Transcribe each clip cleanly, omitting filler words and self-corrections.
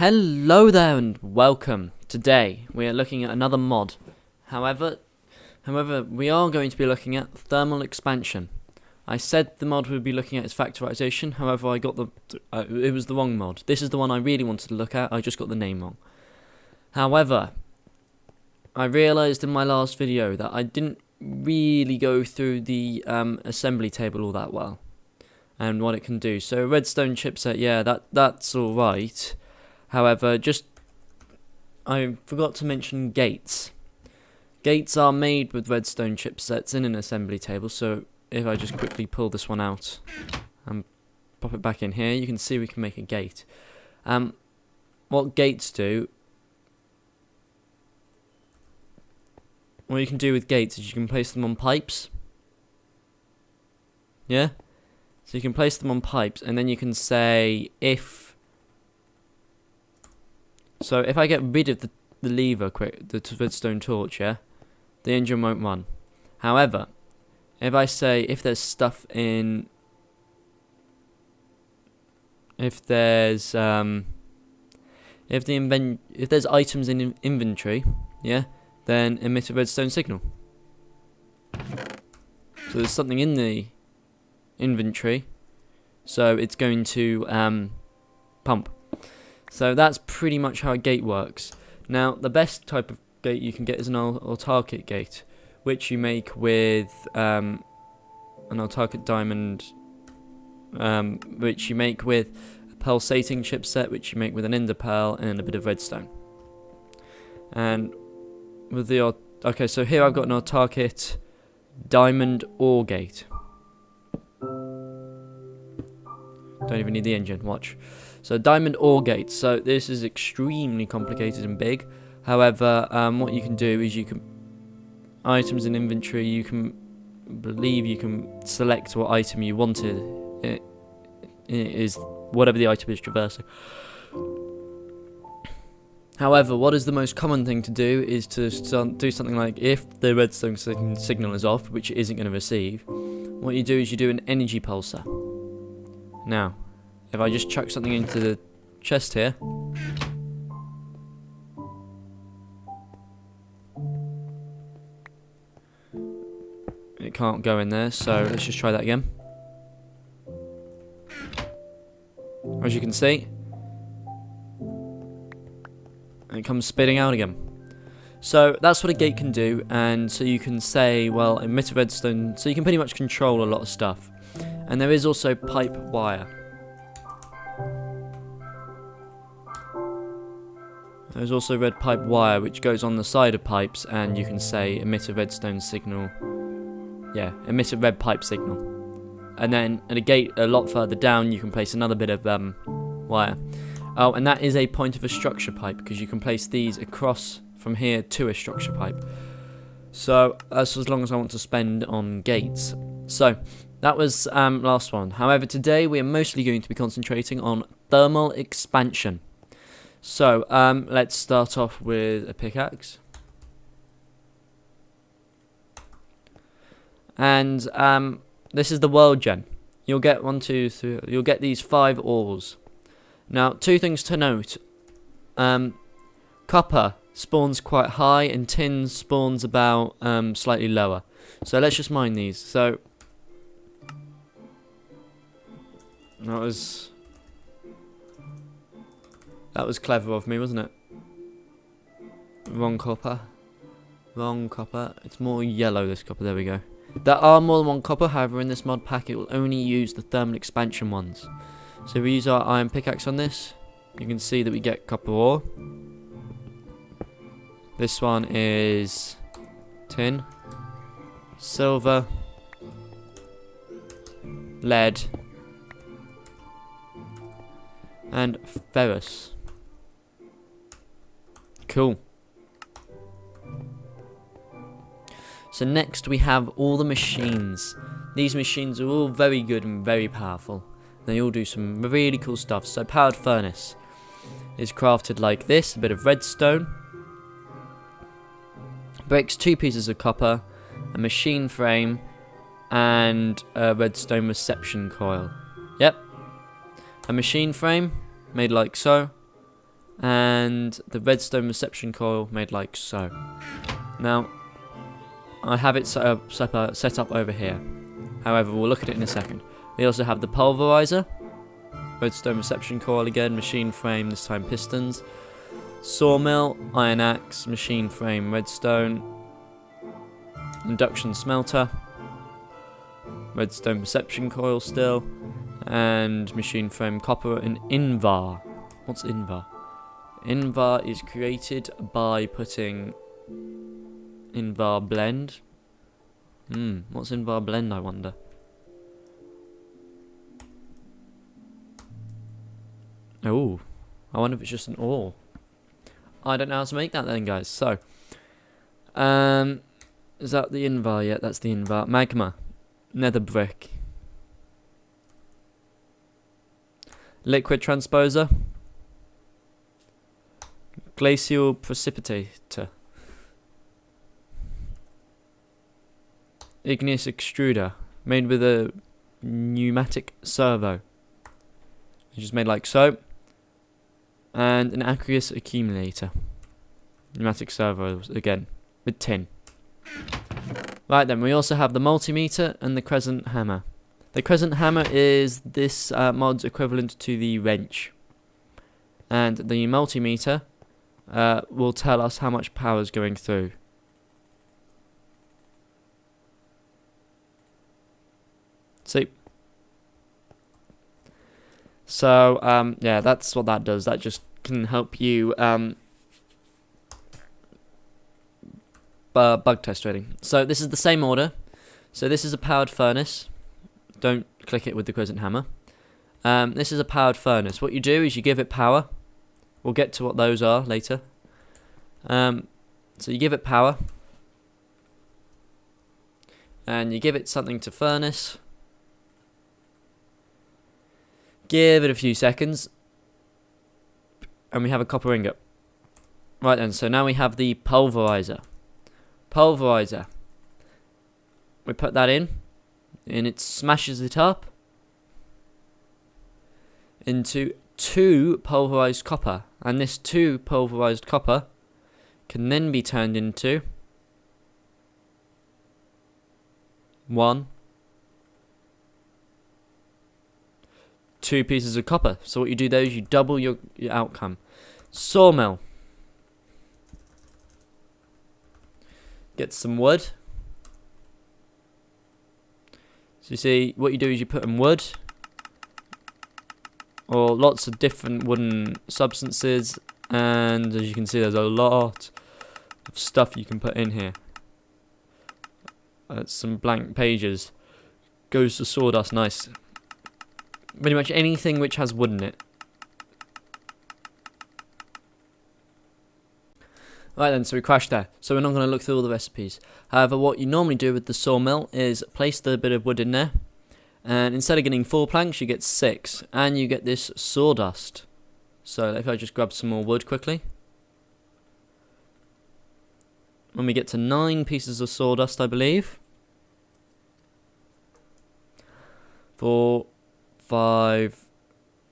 Hello there and welcome. Today we are looking at another mod. However, we are going to be looking at thermal expansion. I said the mod would be looking at its factorization. However, I got it was the wrong mod. This is the one I really wanted to look at. I just got the name wrong. However, I realized in my last video that I didn't really go through the assembly table all that well and what it can do. So redstone chipset, yeah, that's all right. However, I forgot to mention gates. Gates are made with redstone chipsets in an assembly table, so if I just quickly pull this one out and pop it back in here, you can see we can make a gate. What gates do, what you can do with gates is you can place them on pipes. Yeah? So you can place them on pipes, and then you can say if I get rid of the lever the redstone torch, yeah, the engine won't run. However, if I say if there's stuff in, if there's items in inventory, yeah, then emit a redstone signal. So there's something in the inventory, so it's going to pump. So that's pretty much how a gate works. Now, the best type of gate you can get is an autarkic gate, which you make with an autarkic diamond, which you make with a pulsating chipset, which you make with an ender pearl and a bit of redstone. And with the okay, so here I've got an autarkic diamond ore gate. Don't even need the engine, watch. So diamond ore gate. So this is extremely complicated and big. However, what you can do is you can items in inventory. You can select what item you wanted. It is whatever the item is traversing. However, what is the most common thing to do is to do something like if the redstone signal is off, which it isn't going to receive. What you do is you do an energy pulsar. Now, if I just chuck something into the chest here, it can't go in there, so let's just try that again. As you can see, it comes spitting out again. So that's what a gate can do, and so you can say, well, emit a redstone, so you can pretty much control a lot of stuff. And there is also pipe wire. There's also red pipe wire which goes on the side of pipes, and you can say emit a redstone signal. Yeah, emit a red pipe signal. And then at a gate a lot further down you can place another bit of wire. Oh, and that is a point of a structure pipe, because you can place these across from here to a structure pipe. So that's as long as I want to spend on gates. So that was last one. However, today we are mostly going to be concentrating on thermal expansion. So let's start off with a pickaxe. And this is the world gem. You'll get you'll get these 5 ores. Now, 2 things to note. Copper spawns quite high and tin spawns about slightly lower. So let's just mine these. So that was clever of me, wasn't it? Wrong copper. Wrong copper. It's more yellow, this copper. There we go. There are more than one copper, however, in this mod pack it will only use the thermal expansion ones. So if we use our iron pickaxe on this, you can see that we get copper ore. This one is tin, silver, lead, and ferrous. Cool. So next we have all the machines. These machines are all very good and very powerful. They all do some really cool stuff. So powered furnace is crafted like this. A bit of redstone. Breaks 2 pieces of copper. A machine frame. And a redstone reception coil. Yep. A machine frame made like so. and the redstone reception coil made like so. Now, I have it set up over here. However, we'll look at it in a second. We also have the pulverizer, redstone reception coil again, machine frame, this time pistons, sawmill, iron axe, machine frame, redstone, induction smelter, redstone reception coil still, and machine frame copper and invar. What's invar? Invar is created by putting invar blend. What's invar blend, I wonder? Oh, I wonder if it's just an ore. I don't know how to make that then, guys. So, is that the invar? Yeah, that's the invar. Magma, nether brick, liquid transposer, glacial precipitator, igneous extruder, made with a pneumatic servo, which is made like so, and an aqueous accumulator, pneumatic servo again, with tin. Right then, we also have the multimeter and the crescent hammer. The crescent hammer is this mod's equivalent to the wrench, and the multimeter will tell us how much power is going through. See? So, yeah, that's what that does. That just can help you bug test trading. So this is the same order. So this is a powered furnace. Don't click it with the crescent hammer. This is a powered furnace. What you do is you give it power. We'll get to what those are later. So you give it power. And you give it something to furnace. Give it a few seconds. And we have a copper ingot. Right then, so now we have the pulverizer. Pulverizer. We put that in, and it smashes it up into 2 pulverized copper. And this 2 pulverized copper can then be turned into 1, 2 pieces of copper. So what you do there is you double your outcome. Sawmill. Get some wood. So you see, what you do is you put in wood, or lots of different wooden substances, and as you can see, there's a lot of stuff you can put in here. Some blank pages. Goes to sawdust, nice. Pretty much anything which has wood in it. Right then, so we crashed there. So we're not going to look through all the recipes. However, what you normally do with the sawmill is place the bit of wood in there. And instead of getting 4 planks, you get 6. And you get this sawdust. So if I just grab some more wood quickly. When we get to 9 pieces of sawdust, I believe. 4, 5,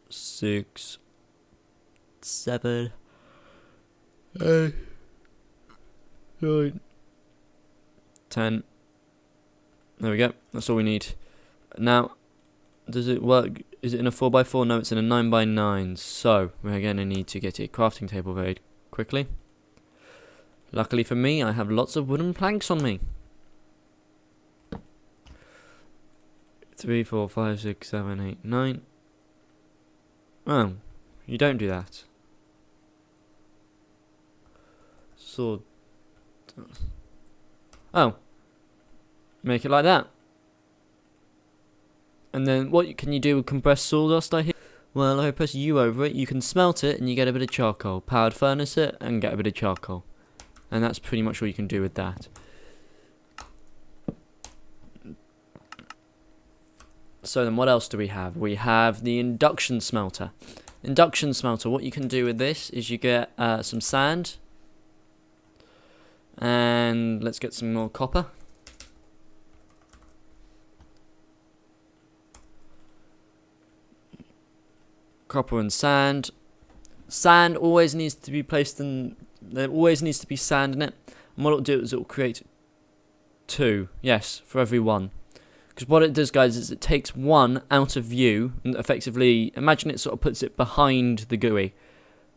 6, 7, 8, 9, 10. There we go. That's all we need. Now, does it work? Is it in a 4x4? No, it's in a 9x9. So, we're going to need to get a crafting table very quickly. Luckily for me, I have lots of wooden planks on me. 3, 4, 5, 6, 7, 8, 9. Oh, you don't do that. Sword. Oh. Make it like that. And then what can you do with compressed sawdust, I hear? Well, if I press U over it, you can smelt it and you get a bit of charcoal. Powered furnace it and get a bit of charcoal. And that's pretty much all you can do with that. So then what else do we have? We have the induction smelter. Induction smelter, what you can do with this is you get some sand. And let's get some more copper. Copper and sand. Sand always needs to be placed in. There always needs to be sand in it. And what it'll do is it'll create 2. Yes, for every 1. Because what it does, guys, is it takes 1 out of view and effectively, imagine it sort of puts it behind the GUI,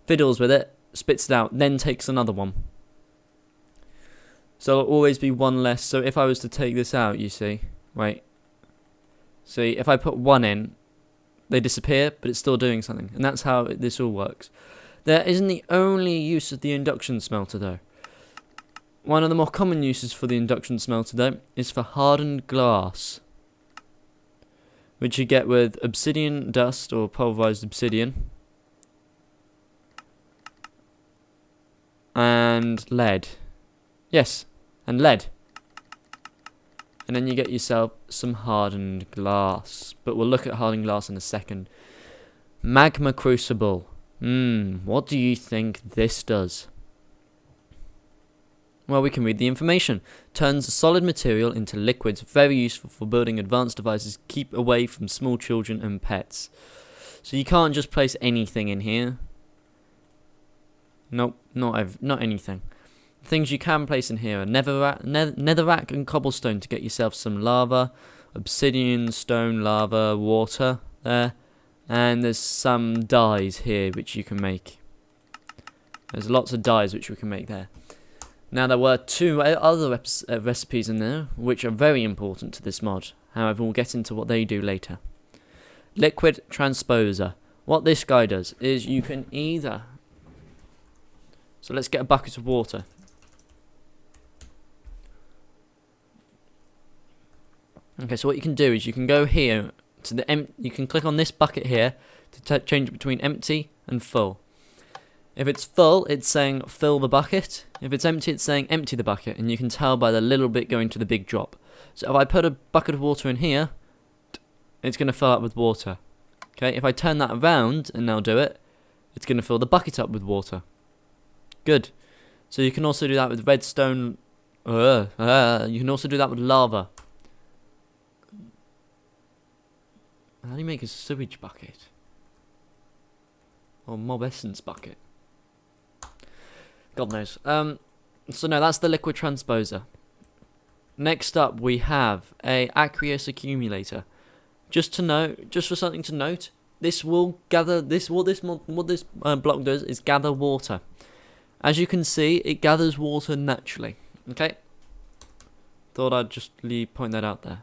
fiddles with it, spits it out, then takes another 1. So it'll always be 1 less. So if I was to take this out, you see, right? See, if I put 1 in, they disappear, but it's still doing something. And that's how this all works. That isn't the only use of the induction smelter, though. One of the more common uses for the induction smelter, though, is for hardened glass, which you get with obsidian dust or pulverized obsidian and lead. Yes, and lead. And then you get yourself some hardened glass. But we'll look at hardened glass in a second. Magma crucible. What do you think this does? Well, we can read the information. Turns solid material into liquids. Very useful for building advanced devices. Keep away from small children and pets. So you can't just place anything in here. Nope, not anything. Things you can place in here are netherrack and cobblestone to get yourself some lava, obsidian, stone, lava, water there, and there's some dyes here which you can make. There's lots of dyes which we can make there. Now there were 2 other recipes in there which are very important to this mod. However, we'll get into what they do later. Liquid transposer. What this guy does is you can either... So let's get a bucket of water. Okay, so what you can do is you can go here to the you can click on this bucket here to change it between empty and full. If it's full, it's saying fill the bucket. If it's empty, it's saying empty the bucket, and you can tell by the little bit going to the big drop. So if I put a bucket of water in here, it's going to fill up with water. Okay, if I turn that around and now do it, it's going to fill the bucket up with water. Good. So you can also do that with redstone. You can also do that with lava. How do you make a sewage bucket? Or mob essence bucket? God knows. So no, that's the liquid transposer. Next up, we have a aqueous accumulator. Just for something to note, this will gather what this block does is gather water. As you can see, it gathers water naturally. Okay. Thought I'd just point that out there.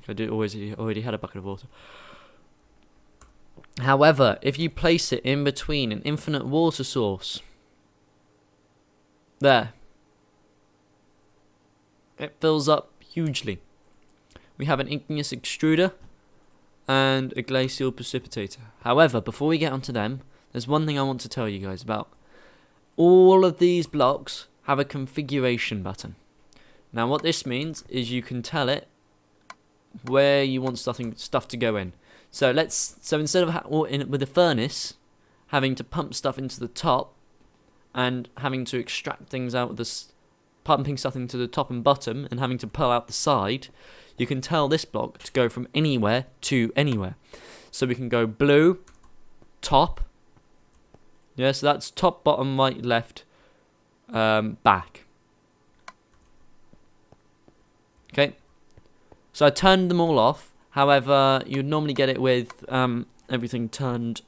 I already had a bucket of water. However, if you place it in between an infinite water source, there, it fills up hugely. We have an igneous extruder and a glacial precipitator. However, before we get onto them, there's one thing I want to tell you guys about. All of these blocks have a configuration button. Now what this means is you can tell it where you want stuff to go in. So instead of with a furnace having to pump stuff into the top and having to extract things out of pumping stuff into the top and bottom and having to pull out the side, you can tell this block to go from anywhere to anywhere. So we can go blue, top. Yeah, so that's top, bottom, right, left, back. Okay. So I turned them all off. However, you'd normally get it with everything turned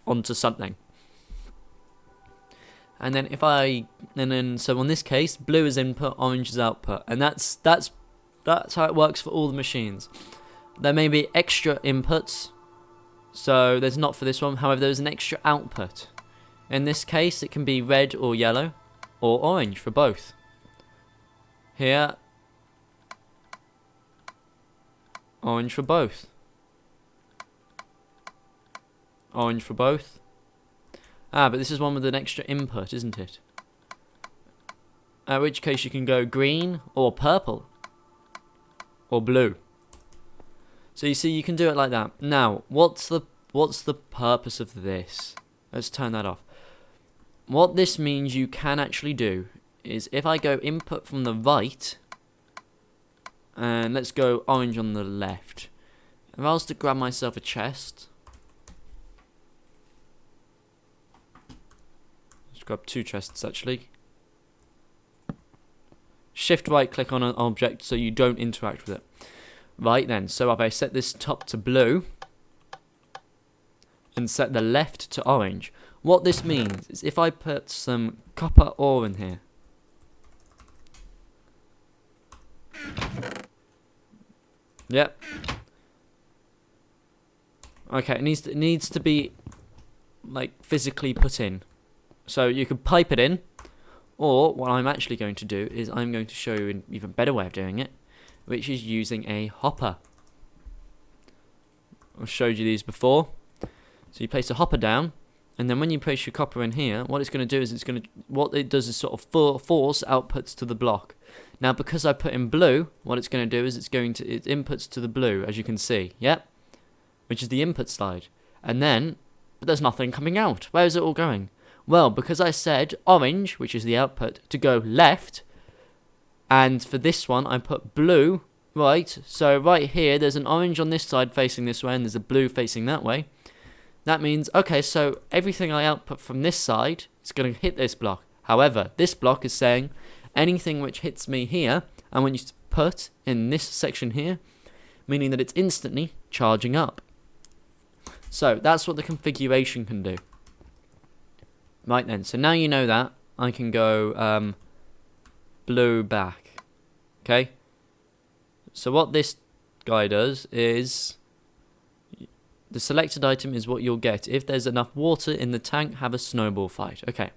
onto something. And then so in this case, blue is input, orange is output, and that's how it works for all the machines. There may be extra inputs, so there's not for this one. However, there's an extra output. In this case, it can be red or yellow or orange for both. Here, orange for both. Orange for both. But this is one with an extra input, isn't it? In which case you can go green or purple or blue. So you see, you can do it like that. Now, what's the purpose of this? Let's turn that off. What this means you can actually do is if I go input from the right, and let's go orange on the left. If I was to grab myself a chest, grab 2 chests actually. Shift right click on an object so you don't interact with it. Right then, so if I set this top to blue and set the left to orange, what this means is if I put some copper ore in here, yep. Okay, it needs to be like physically put in. So you can pipe it in, or what I'm actually going to do is I'm going to show you an even better way of doing it, which is using a hopper. I've showed you these before. So you place a hopper down, and then when you place your copper in here, what it's going to do is what it does is sort of force outputs to the block. Now because I put in blue, what it's going to do is it inputs to the blue, as you can see, yep, which is the input side. And then, but there's nothing coming out. Where is it all going? Well, because I said orange, which is the output, to go left, and for this one I put blue, right, so right here there's an orange on this side facing this way and there's a blue facing that way. That means, okay, so everything I output from this side is going to hit this block. However, this block is saying anything which hits me here, I want you to put in this section here, meaning that it's instantly charging up. So that's what the configuration can do. Right then, so now you know that, I can go blue back. Okay? So what this guy does is, the selected item is what you'll get. If there's enough water in the tank, have a snowball fight. Okay.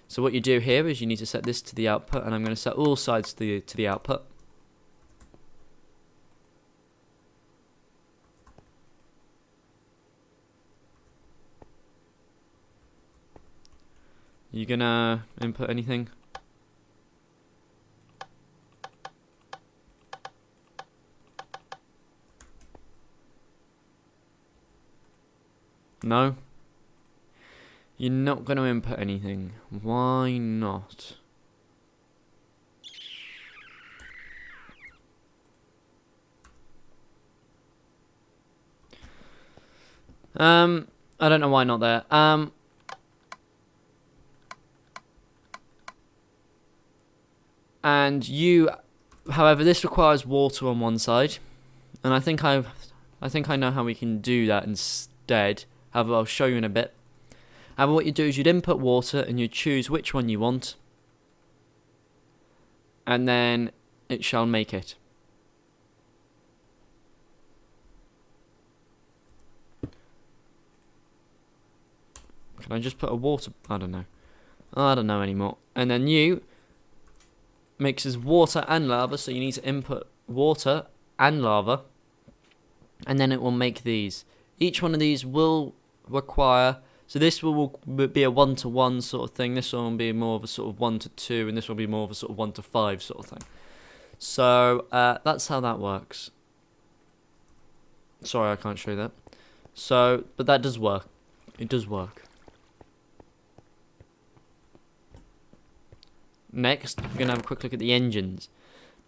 So what you do here is you need to set this to the output, and I'm going to set all sides to the output. You gonna input anything? No? You're not going to input anything. Why not? I don't know why not there. And you, however, this requires water on one side, and I think I know how we can do that instead. However, I'll show you in a bit. However, what you do is you'd input water and you choose which one you want, and then it shall make it. Can I just put a water? I don't know. I don't know anymore. And then you mixes water and lava, so you need to input water and lava, and then it will make these. Each one of these will require, so this will be a 1-to-1 sort of thing, this one will be more of a sort of 1-to-2, and this will be more of a sort of 1-to-5 sort of thing. So that's how that works. Sorry, I can't show you that. So, but that does work. It does work. Next, we're going to have a quick look at the engines.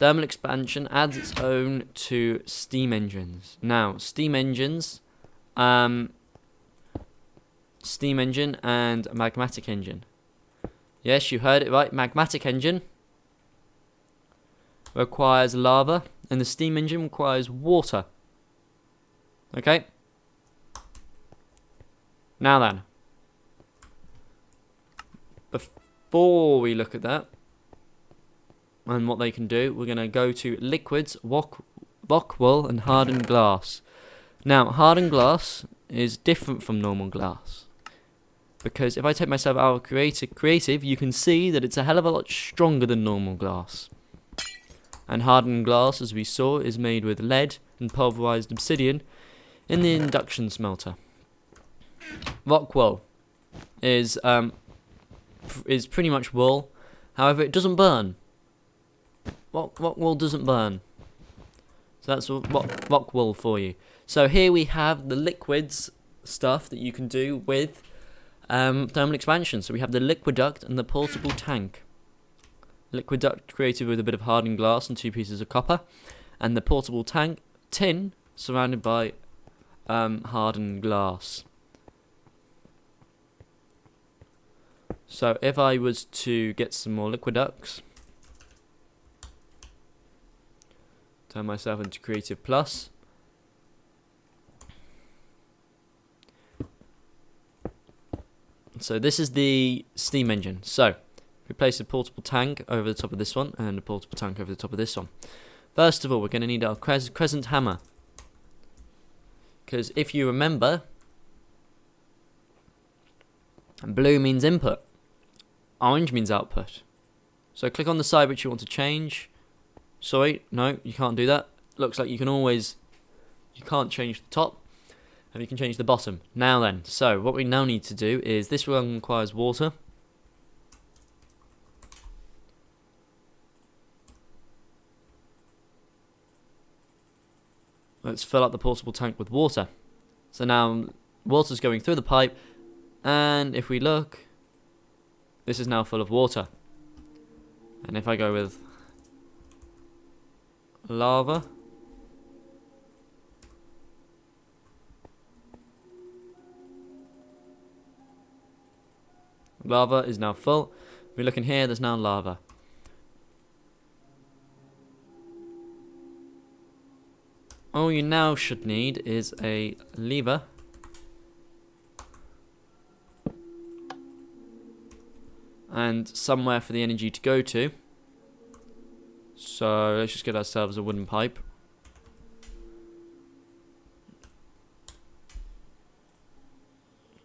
Thermal expansion adds its own to steam engines. Now, steam engines, steam engine and magmatic engine. Yes, you heard it right. Magmatic engine requires lava, and the steam engine requires water. Okay? Now then, before we look at that, and what they can do, we're going to go to liquids, rock wool, and hardened glass. Now, hardened glass is different from normal glass, because if I take myself out of creative, you can see that it's a hell of a lot stronger than normal glass. And hardened glass, as we saw, is made with lead and pulverized obsidian in the induction smelter. Rock wool is pretty much wool, however, it doesn't burn. Rock wool doesn't burn. So that's rock wool for you. So here we have the liquids stuff that you can do with thermal expansion. So we have the liquiduct and the portable tank. Liquiduct created with a bit of hardened glass and 2 pieces of copper, and the portable tank, tin, surrounded by hardened glass. So if I was to get some more liquiducts, turn myself into Creative Plus. So this is the steam engine. So we place a portable tank over the top of this one and a portable tank over the top of this one. First of all, we're going to need our crescent hammer. Because if you remember, blue means input, orange means output. So click on the side which you want to change. Sorry, no, you can't do that. Looks like you can't change the top, and you can change the bottom. Now then, so what we now need to do is, this one requires water. Let's fill up the portable tank with water. So now water's going through the pipe, and if we look, this is now full of water. And if I go with lava, lava is now full. If we look in here, there's now lava. All you now should need is a lever and somewhere for the energy to go to. So let's just get ourselves a wooden pipe.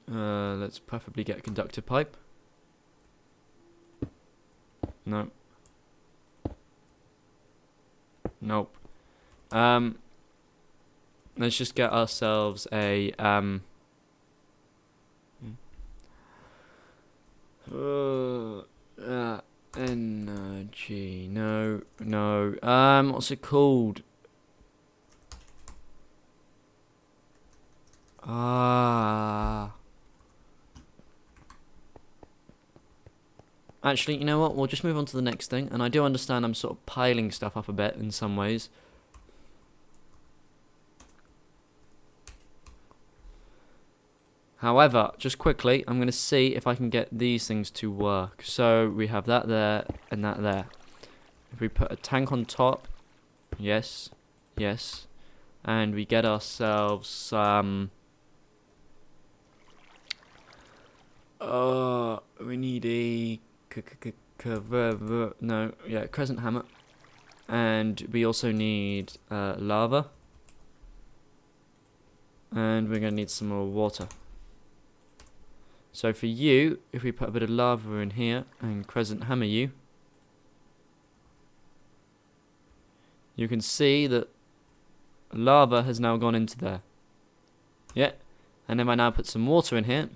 Let's preferably get a conductor pipe. No. Nope. Let's just get ourselves a energy. No. What's it called? Actually, you know what? We'll just move on to the next thing. And I do understand I'm sort of piling stuff up a bit in some ways. However, just quickly, I'm going to see if I can get these things to work. So we have that there and that there. If we put a tank on top, yes, and we get ourselves some. We need a crescent hammer, and we also need lava, and we're going to need some more water. So for you, if we put a bit of lava in here and crescent hammer you, you can see that lava has now gone into there. Yeah, and if I now put some water in here,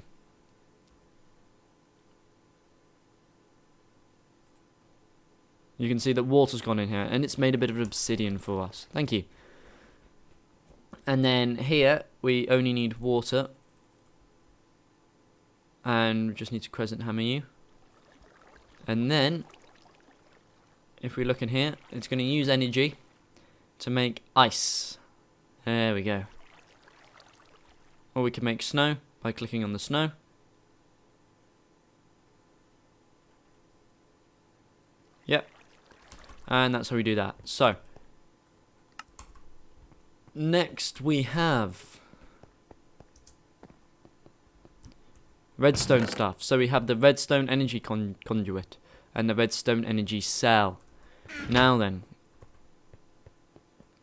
you can see that water's gone in here, and it's made a bit of obsidian for us. Thank you. And then here, we only need water. And we just need to crescent hammer you. And then, if we look in here, it's going to use energy to make ice. There we go. Or we can make snow by clicking on the snow. Yep. And that's how we do that. So, next we have redstone stuff. So we have the redstone energy conduit and the redstone energy cell. Now then,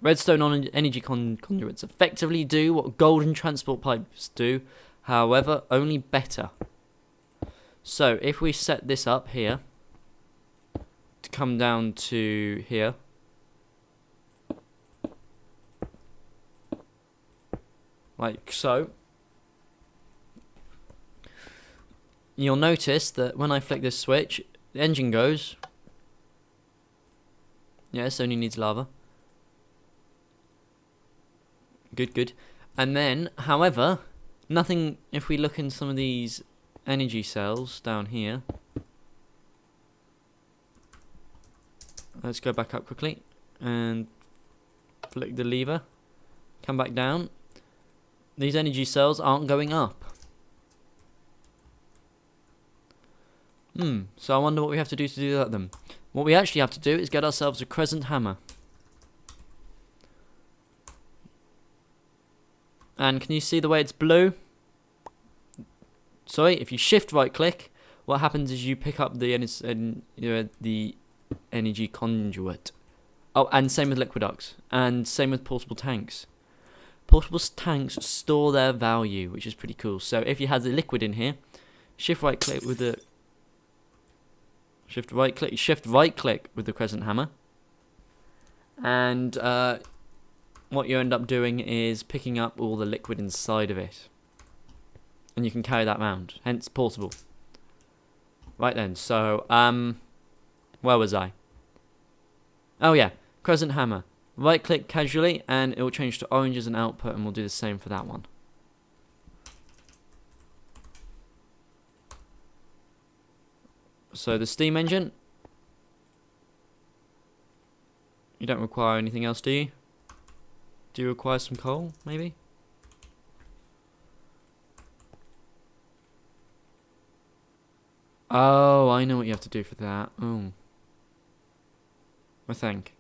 redstone energy conduits effectively do what golden transport pipes do, however, only better. So if we set this up here to come down to here, like so, you'll notice that when I flick this switch, the engine goes. Yes, only needs lava. Good. And then, however, nothing, if we look in some of these energy cells down here. Let's go back up quickly and flick the lever. Come back down. These energy cells aren't going up. So I wonder what we have to do that then. What we actually have to do is get ourselves a crescent hammer. And can you see the way it's blue? Sorry, if you shift right click, what happens is you pick up the energy conduit. Oh, and same with liquid arcs, and same with portable tanks. Portable tanks store their value, which is pretty cool. So if you had the liquid in here, shift right click with the crescent hammer, and what you end up doing is picking up all the liquid inside of it, and you can carry that around. Hence portable. Right then. So where was I? Oh yeah, crescent hammer. Right click casually and it will change to orange as an output, and we'll do the same for that one. So the steam engine, you don't require anything else, do you? Do you require some coal, maybe? Oh, I know what you have to do for that. Oh, I think.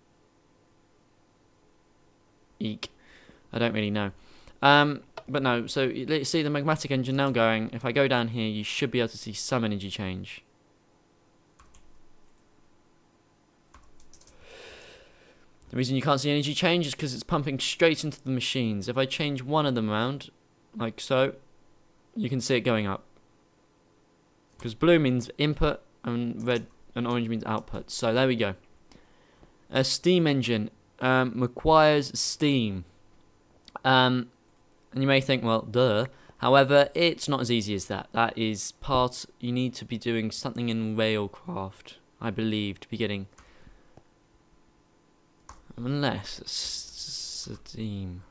Eek. I don't really know. But no, so let's see the magmatic engine now going. If I go down here, you should be able to see some energy change. The reason you can't see energy change is because it's pumping straight into the machines. If I change one of them around, like so, you can see it going up. Because blue means input and red and orange means output. So there we go. A steam engine requires steam. And you may think, well, duh. However, it's not as easy as that. That is part, you need to be doing something in railcraft, I believe, to be getting. Unless it's steam.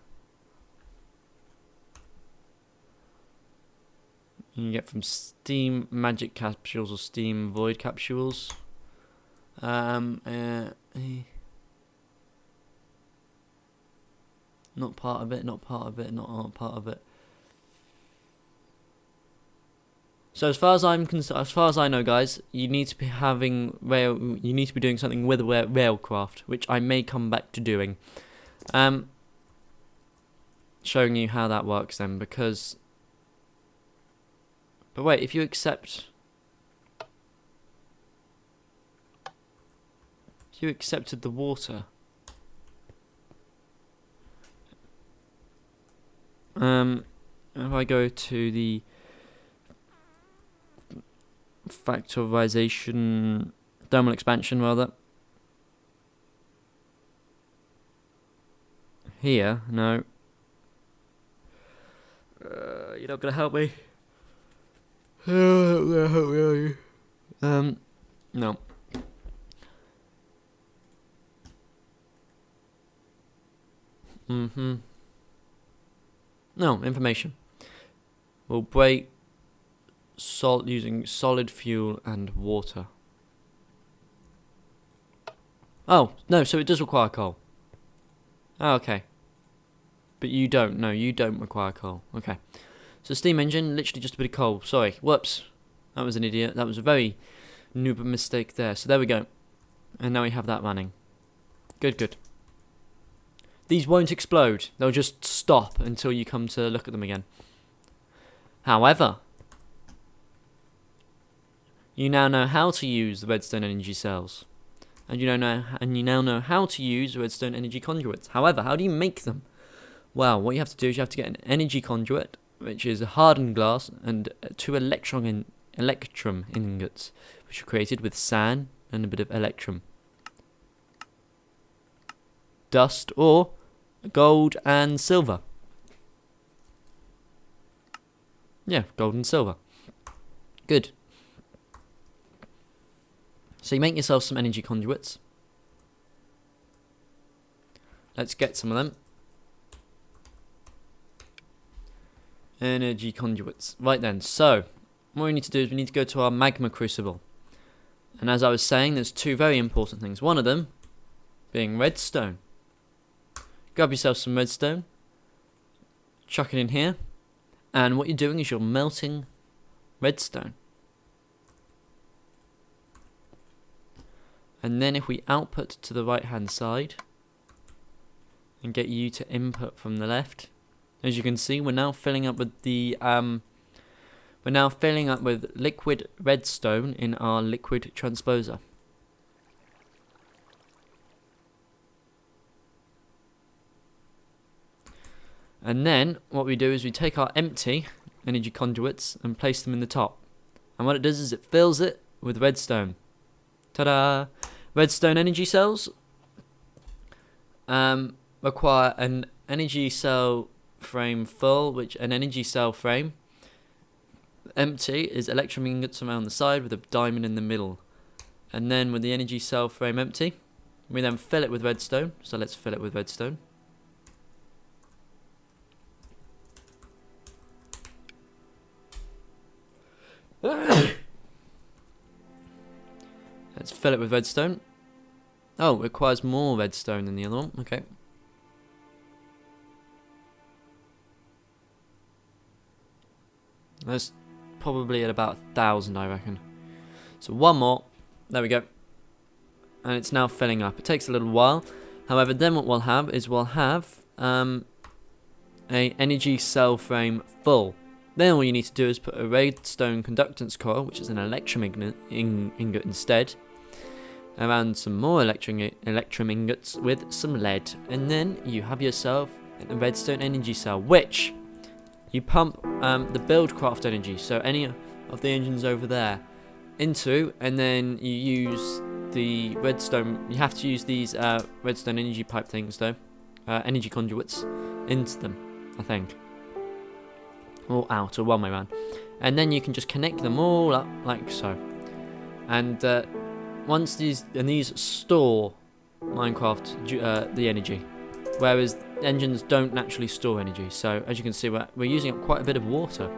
You can get from steam magic capsules or steam void capsules. Not part of it, not part of it, not part of it. So as far as I know, guys, you need to be you need to be doing something with railcraft, which I may come back to doing. Showing you how that works then, because. But wait, if you accepted the water. If I go to the factorization, thermal expansion rather. Here, no. You're not gonna help me. No. No, information. We'll break using solid fuel and water. Oh, no, so it does require coal. Oh, okay. But you don't. No, you don't require coal. Okay. So steam engine, literally just a bit of coal. Sorry, whoops. That was an idiot. That was a very noob mistake there. So there we go. And now we have that running. Good, good. These won't explode. They'll just stop until you come to look at them again. However, you now know how to use the redstone energy cells. And you now know how to use redstone energy conduits. However, how do you make them? Well, what you have to do is you have to get an energy conduit, which is a hardened glass, and two electrum ingots, which are created with sand and a bit of electrum. Dust or gold and silver. Yeah, gold and silver. Good. So you make yourself some energy conduits. Let's get some of them. Energy conduits. Right then, so what we need to do is we need to go to our magma crucible. And as I was saying, there's two very important things. One of them being redstone. Grab yourself some redstone. Chuck it in here. And what you're doing is you're melting redstone. And then if we output to the right hand side and get you to input from the left, as you can see, we're now filling up with the liquid redstone in our liquid transposer. And then what we do is we take our empty energy conduits and place them in the top. And what it does is it fills it with redstone. Ta-da! Redstone energy cells require an energy cell frame full, which an energy cell frame empty is electrum ingots around the side with a diamond in the middle. And then with the energy cell frame empty, we then fill it with redstone. So let's fill it with redstone. Let's fill it with redstone. Oh, it requires more redstone than the other one. Okay. That's probably at about 1,000, I reckon. So one more. There we go. And it's now filling up. It takes a little while. However, then what we'll have is a energy cell frame full. Then all you need to do is put a redstone conductance coil, which is an electrum ingot instead, around some more electrum ingots with some lead, and then you have yourself a redstone energy cell, which you pump the buildcraft energy, so any of the engines over there, into, and then you use the redstone. You have to use these redstone energy pipe things, though, energy conduits, into them, I think. Or out, or one way around, and then you can just connect them all up like so. And once these store Minecraft the energy, whereas engines don't naturally store energy. So as you can see, we're using up quite a bit of water.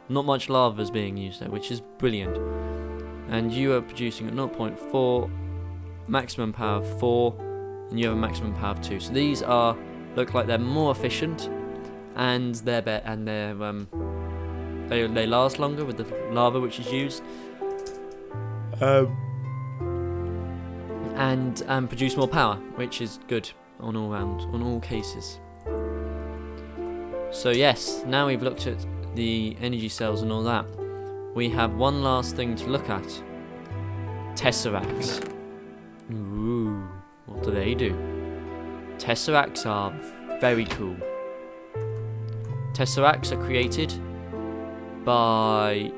Not much lava is being used there, which is brilliant. And you are producing at 0.4, maximum power of 4, and you have a maximum power of 2. So these look like they're more efficient. And they last longer with the lava which is used, and produce more power, which is good on all cases. So yes, now we've looked at the energy cells and all that, we have one last thing to look at: Tesseracts. Ooh, what do they do? Tesseracts are very cool. Tesseracts are created by...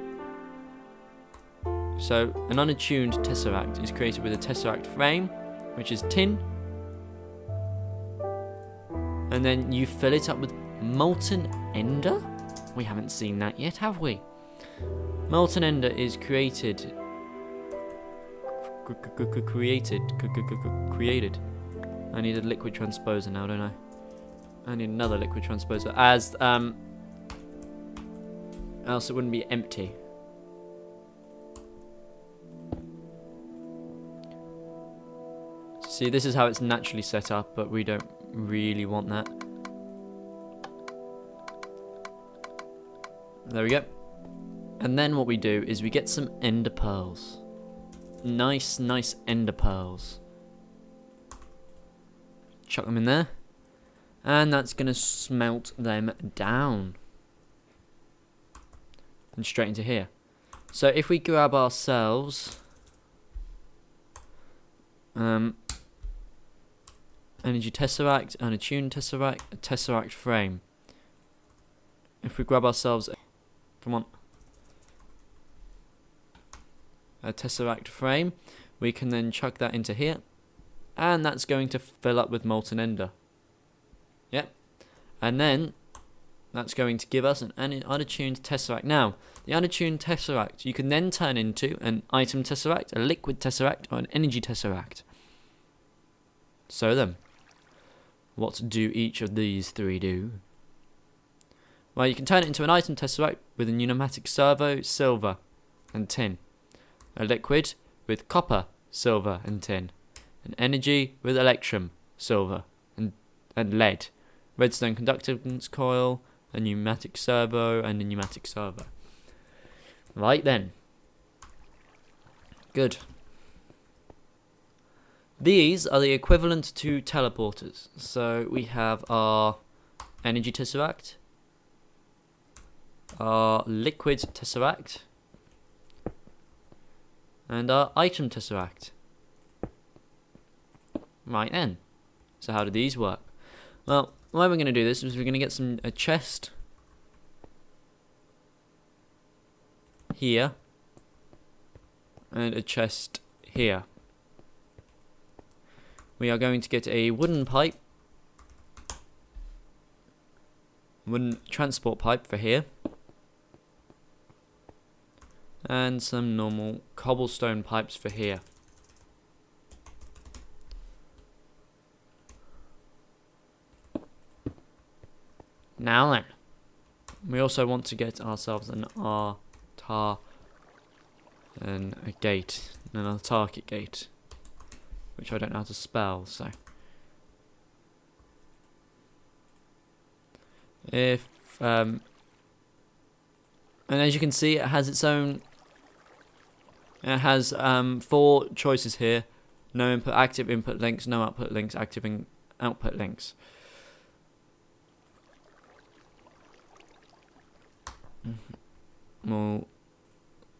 So, an unattuned Tesseract is created with a Tesseract frame, which is tin. And then you fill it up with molten ender? We haven't seen that yet, have we? Molten ender is created. I need a liquid transposer now, don't I? I need another liquid transposer, as else it wouldn't be empty. See, this is how it's naturally set up, but we don't really want that. There we go. And then what we do is we get some ender pearls. Nice ender pearls. Chuck them in there. And that's going to smelt them down. And straight into here. So if we grab ourselves energy tesseract, unattuned tesseract, a tesseract frame. If we grab ourselves, come on, a tesseract frame, we can then chuck that into here, and that's going to fill up with molten ender. Yep. And then that's going to give us an unattuned tesseract. Now, the unattuned tesseract you can then turn into an item tesseract, a liquid tesseract, or an energy tesseract. So then, what do each of these three do? Well, you can turn it into an item tesseract with a pneumatic servo, silver, and tin. A liquid with copper, silver, and tin. An energy with electrum, silver, and lead. Redstone conductance coil, a pneumatic servo, and a pneumatic servo. Right then. Good. These are the equivalent to teleporters. So we have our energy tesseract, our liquid tesseract, and our item tesseract. Right then. So how do these work? Well, the way we're going to do this is we're going to get a chest here and a chest here. We are going to get a wooden transport pipe for here, and some normal cobblestone pipes for here. Now then, we also want to get ourselves an autarkic gate, which I don't know how to spell, so if and as you can see, it has its own. It has 4 choices here: no input, active input links, no output links, active output links.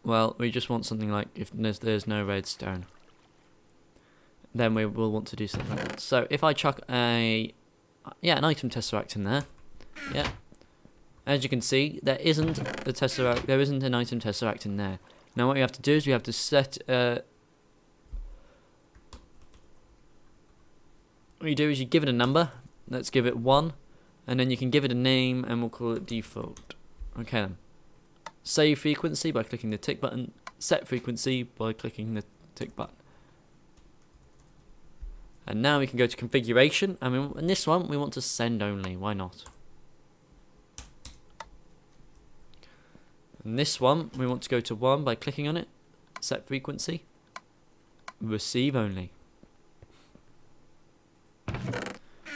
Well, we just want something like, if there's no redstone, then we will want to do something like that. So if I chuck an item tesseract in there, yeah, as you can see, there isn't an item tesseract in there. Now what we have to do is we have to set what you do is you give it a number. Let's give it 1, and then you can give it a name, and we'll call it default. Okay then. Save frequency by clicking the tick button. Set frequency by clicking the tick button. And now we can go to configuration. In this one, we want to send only. Why not? In this one, we want to go to 1 by clicking on it. Set frequency. Receive only.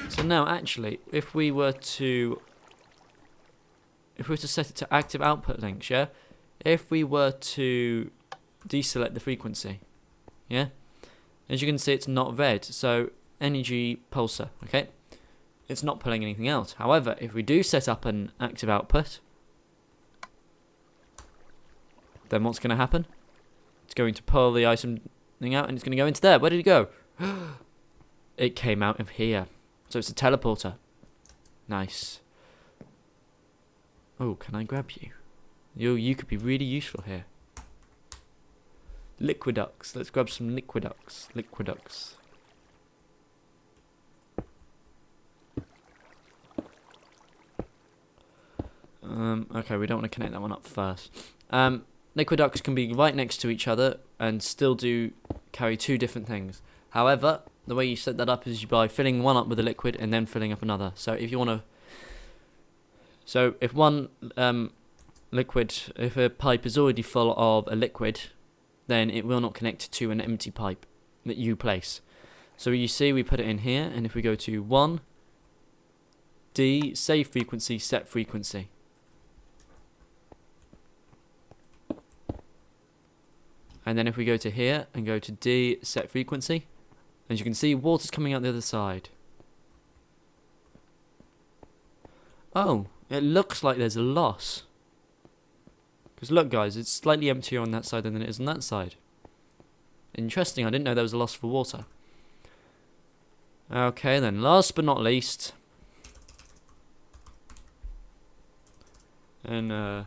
So now, actually, if we were to set it to active output links, yeah? If we were to deselect the frequency, yeah? As you can see, it's not red, so energy pulsar, okay? It's not pulling anything else. However, if we do set up an active output, then what's going to happen? It's going to pull the item thing out, and it's going to go into there. Where did it go? It came out of here. So it's a teleporter. Nice. Oh, can I grab you? You could be really useful here. Liquidux. Let's grab some liquidux. Okay, we don't want to connect that one up first. Liquidux can be right next to each other and still carry 2 different things. However, the way you set that up is by filling one up with a liquid and then filling up another. So if you want to, if one if a pipe is already full of a liquid, then it will not connect to an empty pipe that you place. So you see, we put it in here, and if we go to 1, D, save frequency, set frequency. And then if we go to here and go to D, set frequency, as you can see, water's coming out the other side. Oh, it looks like there's a loss. Because look, guys, it's slightly emptier on that side than it is on that side. Interesting, I didn't know there was a loss for water. Okay then, last but not least. And,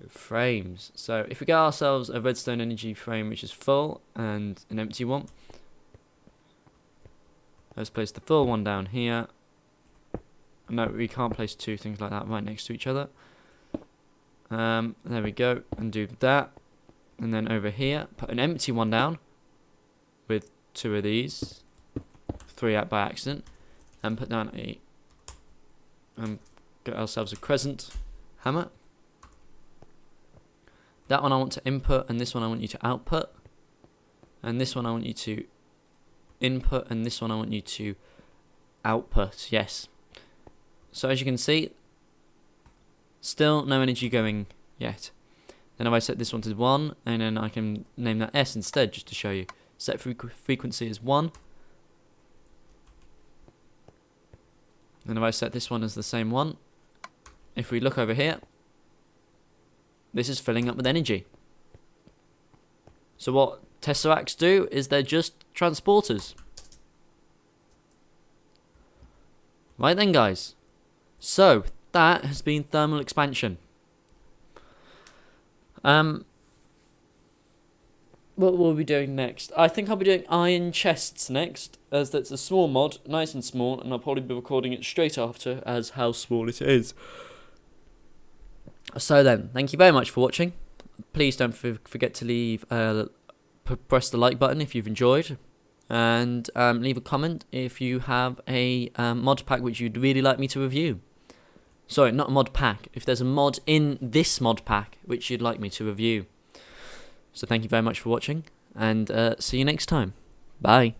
frames. So if we get ourselves a redstone energy frame which is full and an empty one, let's place the full one down here. No, we can't place 2 things like that right next to each other. There we go, and do that. And then over here, put an empty one down with 2 of these, 3 out by accident, and put down get ourselves a crescent hammer. That one I want to input, and this one I want you to output. And this one I want you to input, and this one I want you to output. Yes. So as you can see, still no energy going yet. Then if I set this one to 1, and then I can name that S instead, just to show you. Set frequency is 1. And if I set this one as the same one, if we look over here, this is filling up with energy. So what Tesseracts do is they're just transporters. Right then, guys. So that has been thermal expansion. What will we be doing next? I think I'll be doing iron chests next, as that's a small mod, nice and small, and I'll probably be recording it straight after as how small it is. So then, thank you very much for watching. Please don't forget to leave, press the like button if you've enjoyed, and leave a comment if you have a mod pack which you'd really like me to review. Sorry, not a mod pack. If there's a mod in this mod pack which you'd like me to review. So thank you very much for watching, and see you next time. Bye.